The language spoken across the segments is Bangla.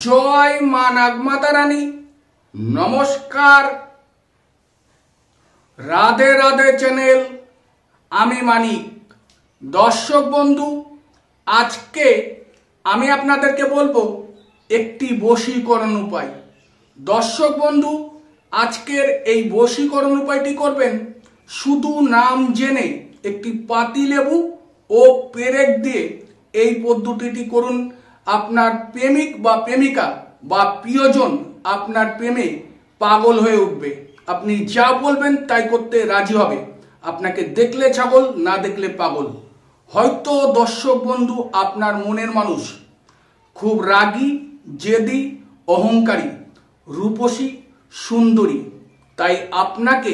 জয় মা নাগমাতা রানী। নমস্কার, রাধে রাধে চ্যানেল, আমি মানিক। দর্শক বন্ধু, আজকে আমি আপনাদেরকে বলবো একটি বশীকরণ উপায়। দর্শক বন্ধু, আজকের এই বশীকরণ উপায়টি করবেন শুধু নাম জেনে। একটি পাতিলেবু ও পেরেক দিয়ে এই পদ্ধতিটি করুন। আপনার প্রেমিক বা প্রেমিকা বা প্রিয়জন আপনার প্রেমে পাগল হয়ে উঠবে। আপনি যা বলবেন তাই করতে রাজি হবে। আপনাকে দেখলে ছাগল, না দেখলে পাগল। হয়তো দর্শক বন্ধু, আপনার মনের মানুষ খুব রাগী, জেদি, অহংকারী, রূপসী, সুন্দরী, তাই আপনাকে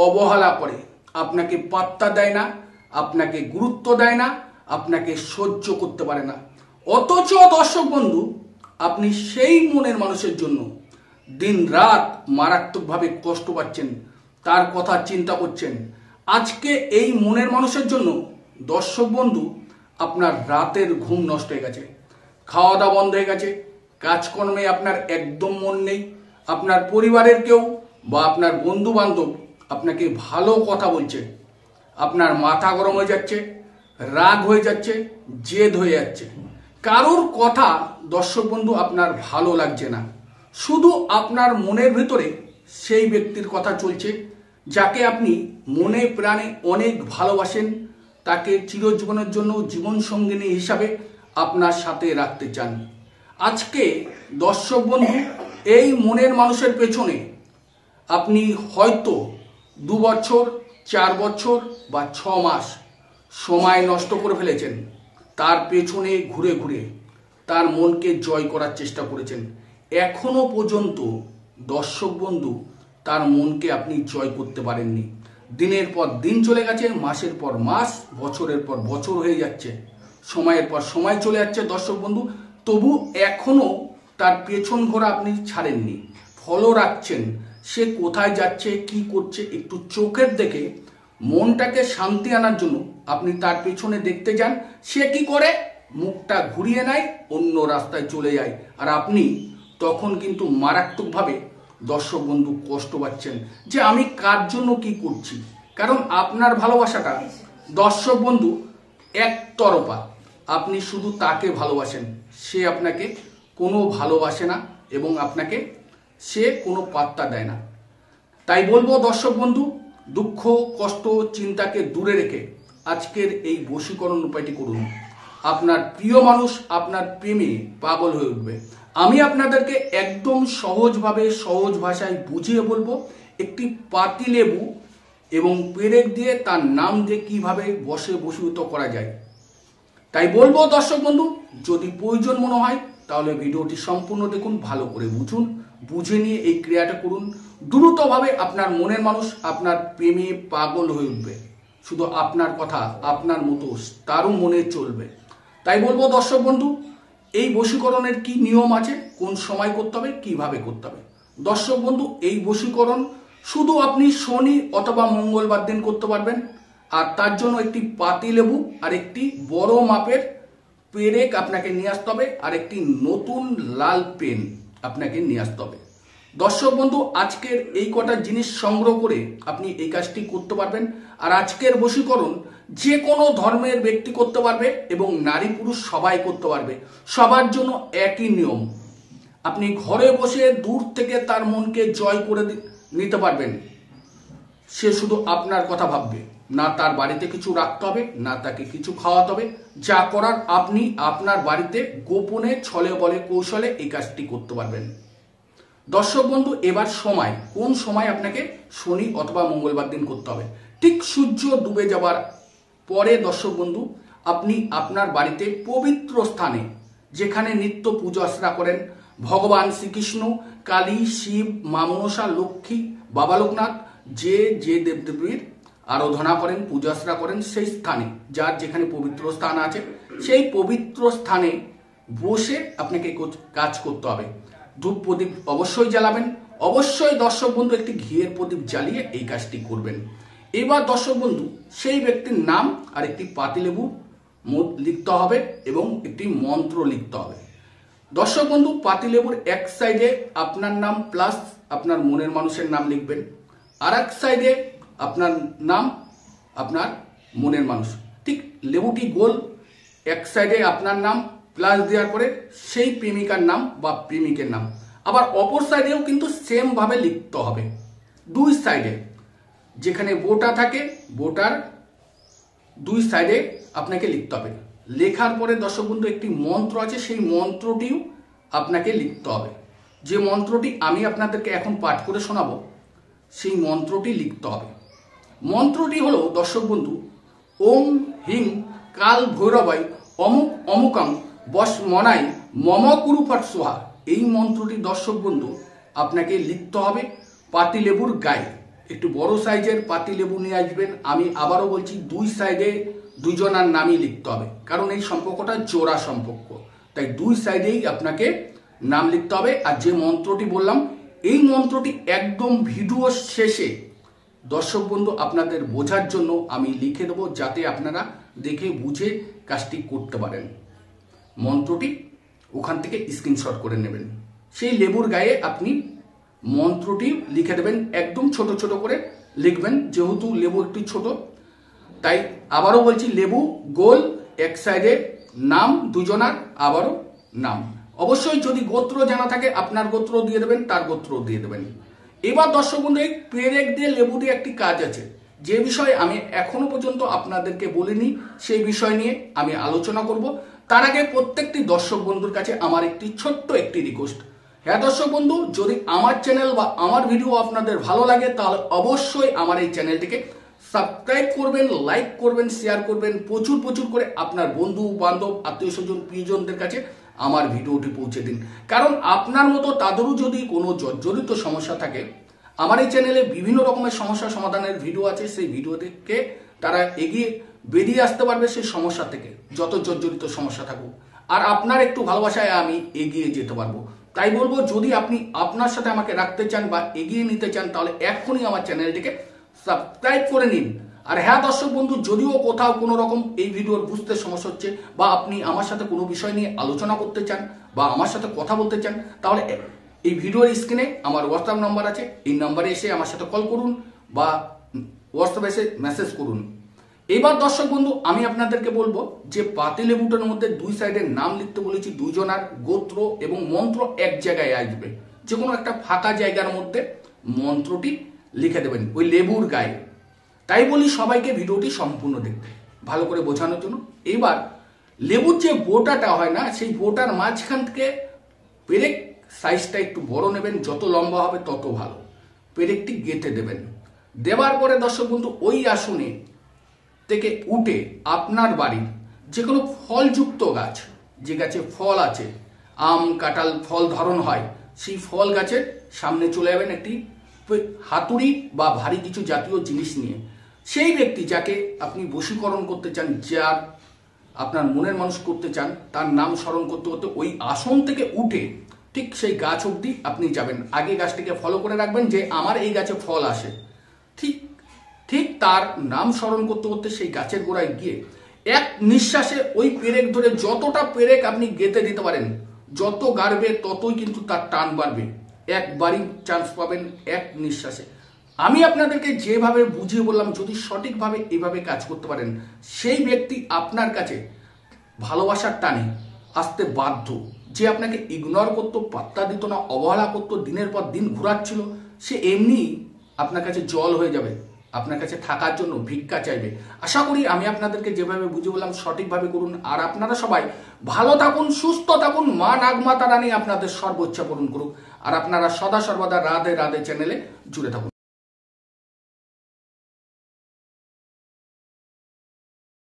অবহেলা করে, আপনাকে পাত্তা দেয় না, আপনাকে গুরুত্ব দেয় না, আপনাকে সহ্য করতে পারে না। অথচ দর্শক বন্ধু, আপনি সেই মনের মানুষের জন্য দিন রাত মারাত্মকভাবে কষ্ট পাচ্ছেন, তার কথা চিন্তা করছেন। আজকে এই মনের মানুষের জন্য দর্শক বন্ধু, আপনার রাতের ঘুম নষ্ট হয়ে গেছে, খাওয়া দাওয়া বন্ধ হয়ে গেছে, কাজকর্মে আপনার একদম মন নেই, আপনার পরিবারের কেউ বা আপনার বন্ধু বান্ধব আপনাকে ভালো কথা বলছে, আপনার মাথা গরম হয়ে যাচ্ছে, রাগ হয়ে যাচ্ছে, জেদ হয়ে যাচ্ছে। কারোর কথা দর্শক বন্ধু আপনার ভালো লাগছে না। শুধু আপনার মনের ভিতরে সেই ব্যক্তির কথা চলছে, যাকে আপনি মনে প্রাণে অনেক ভালোবাসেন, তাকে চিরজীবনের জন্য জীবন সঙ্গিনী হিসাবে আপনার সাথে রাখতে চান। আজকে দর্শক বন্ধু, এই মনের মানুষের পেছনে আপনি হয়তো 2 বছর, 4 বছর বা 6 মাস সময় নষ্ট করে ফেলেছেন। তার পেছনে ঘুরে ঘুরে তার মনকে জয় করার চেষ্টা করেছেন। এখনো পর্যন্ত দর্শক বন্ধু, তার মনকে আপনি জয় করতে পারেননি। দিনের পর দিন চলে গেছে, মাসের পর মাস, বছরের পর বছর হয়ে যাচ্ছে, সময়ের পর সময় চলে যাচ্ছে দর্শক বন্ধু, তবু এখনো তার পেছন ঘোরা আপনি ছাড়েননি, ফলো রাখছেন। সে কোথায় যাচ্ছে, কি করছে, একটু চোখের দেখে মনটাকে শান্তি আনার জন্য আপনি তার পেছনে দেখতে যান। সে কি করে, মুখটা ঘুরিয়ে নেয়, অন্য রাস্তায় চলে যায়। আর আপনি তখন কিন্তু মারাত্মকভাবে দর্শক বন্ধু কষ্ট পাচ্ছেন যে আমি কার জন্য কি করছি। কারণ আপনার ভালোবাসাটা দর্শক বন্ধু একতরফা। আপনি শুধু তাকে ভালোবাসেন, সে আপনাকে কোনো ভালোবাসে না এবং আপনাকে সে কোনো পাত্তা দেয় না। তাই বলবো দর্শক বন্ধু, দুঃখ, কষ্ট, চিন্তাকে দূরে রেখে আজকের এই বশীকরণ উপায়টি করুন। আপনার প্রিয় মানুষ আপনার প্রেমে পাগল হয়ে উঠবে। আমি আপনাদেরকে একদম সহজভাবে, সহজ ভাষায় বুঝিয়ে বলবো। একটি পাতিলেবু এবং পেরেক দিয়ে তার নাম দিয়ে কিভাবে বশীভূত করা যায়। তাই বলবো দর্শক বন্ধু, যদি প্রয়োজন মনে হয় তাহলে ভিডিওটি সম্পূর্ণ দেখুন, ভালো করে বুঝুন, বুঝে নিয়ে এই ক্রিয়াটা করুন। দ্রুতভাবে আপনার মনের মানুষ আপনার প্রেমে পাগল হয়ে উঠবে। শুধু আপনার কথা, আপনার মতো তারও মনে চলবে। তাই বলবো দর্শক বন্ধু, এই বশীকরণের কি নিয়ম আছে, কোন সময় করতে হবে, কিভাবে করতে হবে। দর্শক বন্ধু, এই বশীকরণ শুধু আপনি শনি অথবা মঙ্গলবার দিন করতে পারবেন। আর তার জন্য একটি পাতিলেবু আর একটি বড় মাপের পেরেক আপনাকে নিয়ে আসতে হবে, আর একটি নতুন লাল পেন আপনাকে নিয়ে আসতে হবে। দর্শক বন্ধু, আজকের এই কটা জিনিস সংগ্রহ করে আপনি এই কাজটি করতে পারবেন। আর আজকের বশীকরণ যে কোনো ধর্মের ব্যক্তি করতে পারবে এবং নারী পুরুষ সবাই করতে পারবে। সবার জন্য একই নিয়ম। আপনি ঘরে বসে দূর থেকে তার মনকে জয় করে নিতে পারবেন। সে শুধু আপনার কথা ভাববে না, তার বাড়িতে কিছু রাখতে হবে না, তাকে কিছু খাওয়াতে হবে। যা করার আপনি আপনার বাড়িতে গোপনে, ছলে বলে, কৌশলে এই কাজটি করতে পারবেন। দর্শক বন্ধু, এবার সময়, কোন সময় আপনাকে শনি অথবা মঙ্গলবার দিন করতে হবে। ঠিক সূর্য ডুবে যাবার পরে দর্শক বন্ধু, আপনি আপনার বাড়িতে পবিত্র স্থানে, যেখানে নিত্য পূজা অর্চনা করেন ভগবান শ্রীকৃষ্ণ, কালী, শিব, মা মনসা, লক্ষ্মী, বাবা লোকনাথ, যে যে দেবদেবীর আরাধনা করেন, পূজা অর্চনা করেন, সেই স্থানে, যার যেখানে পবিত্র স্থান আছে, সেই পবিত্র স্থানে বসে আপনাকে কাজ করতে হবে। ধূপ প্রদীপ অবশ্যই জ্বালাবেন। অবশ্যই দর্শক বন্ধু একটি ঘিয়ের প্রদীপ জ্বালিয়ে এই কাজটি করবেন। এবার দর্শক বন্ধু, সেই ব্যক্তির নাম আর একটি পাতিলেবু লিখতে হবে এবং একটি মন্ত্র লিখতে হবে। দর্শক বন্ধু, পাতিলেবুর এক সাইডে আপনার নাম প্লাস আপনার মনের মানুষের নাম লিখবেন, আর এক সাইডে আপনার নাম আপনার মনের মানুষ। ঠিক লেবুটি গোল, এক সাইডে আপনার নাম প্লাস দেওয়ার পরে সেই প্রেমিকার নাম বা প্রেমিকের নাম। আবার অপর সাইডেও কিন্তু সেম ভাবে লিখতে হবে। দুই সাইডে যেখানে বোটা থাকে, বোটার দুই সাইডে আপনাকে লিখতে হবে। লেখার পরে দর্শক বন্ধু একটি মন্ত্র আছে, সেই মন্ত্রটিও আপনাকে লিখতে হবে। যে মন্ত্রটি আমি আপনাদেরকে এখন পাঠ করে শোনাবো, সেই মন্ত্রটি লিখতে হবে। মন্ত্রটি হলো দর্শক বন্ধু, ওম হিং কাল ভৈরবাই অমুক অমুকাং বস মনাই মম কুরুফাট সোহা। এই মন্ত্রটি দর্শক বন্ধু আপনাকে লিখতে হবে পাতিলেবুর গায়ে। একটু বড় সাইজের পাতিলেবু নিয়ে আসবেন। আমি আবারও বলছি, দুই সাইডে দুজনার নামই লিখতে হবে, কারণ এই সম্পর্কটা জোড়া সম্পর্ক, তাই দুই সাইডেই আপনাকে নাম লিখতে হবে। আর যে মন্ত্রটি বললাম, এই মন্ত্রটি একদম ভিডিও শেষে দর্শক বন্ধু আপনাদের বোঝার জন্য আমি লিখে দেবো, যাতে আপনারা দেখে বুঝে কাজটি করতে পারেন। মন্ত্রটি ওখান থেকে স্ক্রিনশট করে নেবেন। সেই লেবুর গায়ে আপনি মন্ত্রটি লিখে দেবেন, একদম ছোট ছোট করে লিখবেন, যেহেতু লেবু একটু ছোট। তাই আবারও বলছি, লেবু গোল, এক সাইডে নাম দুজনার, আবারও নাম। অবশ্যই যদি গোত্র জানা থাকে আপনার গোত্র দিয়ে দেবেন, তার গোত্র দিয়ে দেবেন। এবার দর্শক বন্ধু, এই পেরেক দিয়ে লেবু দিয়ে একটি কাজ আছে, যে বিষয়ে আমি এখনো পর্যন্ত আপনাদেরকে বলিনি, সেই বিষয় নিয়ে আমি আলোচনা করব। তার আগে প্রত্যেকটি দর্শক বন্ধুর কাছে আমার একটি ছোট্ট একটি রিকোয়েস্ট। হ্যাঁ দর্শক বন্ধু, যদি আমার চ্যানেল বা আমার ভিডিও আপনাদের ভালো লাগে, তাহলে অবশ্যই আমার এই চ্যানেলটিকে সাবস্ক্রাইব করবেন, লাইক করবেন, শেয়ার করবেন, প্রচুর প্রচুর করে আপনার বন্ধু বান্ধব আত্মীয় স্বজন প্রিয়জনদের কাছে আমার ভিডিওটি পৌঁছে দিন। কারণ আপনার মতো তাদেরও যদি কোনো জর্জরিত সমস্যা থাকে, আমার এই চ্যানেলে বিভিন্ন রকমের সমস্যা সমাধানের ভিডিও আছে, সেই ভিডিও থেকে তারা এগিয়ে বেরিয়ে আসতে পারবে সেই সমস্যা থেকে, যত জর্জরিত সমস্যা থাকুক। আর আপনার একটু ভালোবাসায় আমি এগিয়ে যেতে পারবো। তাই বলবো, যদি আপনি আপনার সাথে আমাকে রাখতে চান বা এগিয়ে নিতে চান, তাহলে এক্ষুনি আমার চ্যানেলটিকে সাবস্ক্রাইব করে নিন। আর হ্যাঁ দর্শক বন্ধু, যদিও কোথাও কোনো রকম এই ভিডিওর বুঝতে সমস্যা হচ্ছে, বা আপনি আমার সাথে কোনো বিষয় নিয়ে আলোচনা করতে চান বা আমার সাথে কথা বলতে চান, তাহলে এই ভিডিওর স্ক্রিনে আমার হোয়াটসঅ্যাপ নাম্বার আছে, এই নাম্বারে এসে আমার সাথে কল করুন বা হোয়াটসঅ্যাপে এসে মেসেজ করুন। এবার দর্শক বন্ধু, আমি আপনাদেরকে বলবো যে পাতিলেবুটার মধ্যে দুই সাইডের নাম লিখতে বলেছি, দুজনার গোত্র এবং মন্ত্র এক জায়গায় আসবে। যে কোনো একটা ফাঁকা জায়গার মধ্যে মন্ত্রটি লিখে দেবেন ওই লেবুর গায়ে। তাই বলি সবাইকে ভিডিওটি সম্পূর্ণ দেখতে, ভালো করে বোঝানোর জন্য। এবার লেবুর যে বোটাটা হয় না, সেই বোটার মাঝখান থেকে পেরেক সাইজটা একটু বড় নেবেন, যত লম্বা হবে তত ভালো। পেরেকটি গেঁথে দেবেন। দেওয়ার পরে দর্শক বন্ধু, ওই আসনে থেকে উঠে আপনার বাড়ির যে কোনো ফলযুক্ত গাছ, যে গাছে ফল আছে, আম কাঁঠাল ফল ধরন হয়, সেই ফল গাছের সামনে চলে যাবেন একটি হাতুড়ি বা ভারী কিছু জাতীয় জিনিস নিয়ে। সেই ব্যক্তি যাকে আপনি বশীকরণ করতে চান, যার আপনার মনের মানুষ করতে চান, তার নাম স্মরণ করতে করতে ওই আসন থেকে উঠে ঠিক সেই গাছ অবধি আপনি যাবেন। আগে গাছটিকে ফলো করে রাখবেন যে আমার এই গাছে ফল আসে, ঠিক ঠিক তার নাম স্মরণ করতে করতে সেই গাছের গোড়ায় গিয়ে এক নিঃশ্বাসে ওই পেরেক ধরে যতটা পেরেক আপনি গেঁথে দিতে পারেন, যত গাড়বে ততই কিন্তু তার টান বাড়বে, একবারই চান্স পাবেন এক নিঃশ্বাসে। আমি আপনাদেরকে যেভাবে বুঝিয়ে বললাম, যদি সঠিকভাবে এভাবে কাজ করতে পারেন, সেই ব্যক্তি আপনার কাছে ভালোবাসার টানে আসতে বাধ্য। যে আপনাকে ইগনোর করতো, পাত্তা দিত না, অবহেলা করতো, দিনের পর দিন ঘোরাচ্ছিল, সে এমনি আপনার কাছে জল হয়ে যাবে, আপনার কাছে থাকার জন্য ভিক্ষা চাইবে। আশা করি আমি আপনাদেরকে যেভাবে বুঝিয়ে বললাম সঠিকভাবে করুন। আর আপনারা সবাই ভালো থাকুন, সুস্থ থাকুন, মা নাগমাতা রানী আপনাদের সর্বোচ্চ পূরণ করুক। আর আপনারা সদা সর্বদা রাধে রাধে চ্যানেলে জুড়ে থাকুন।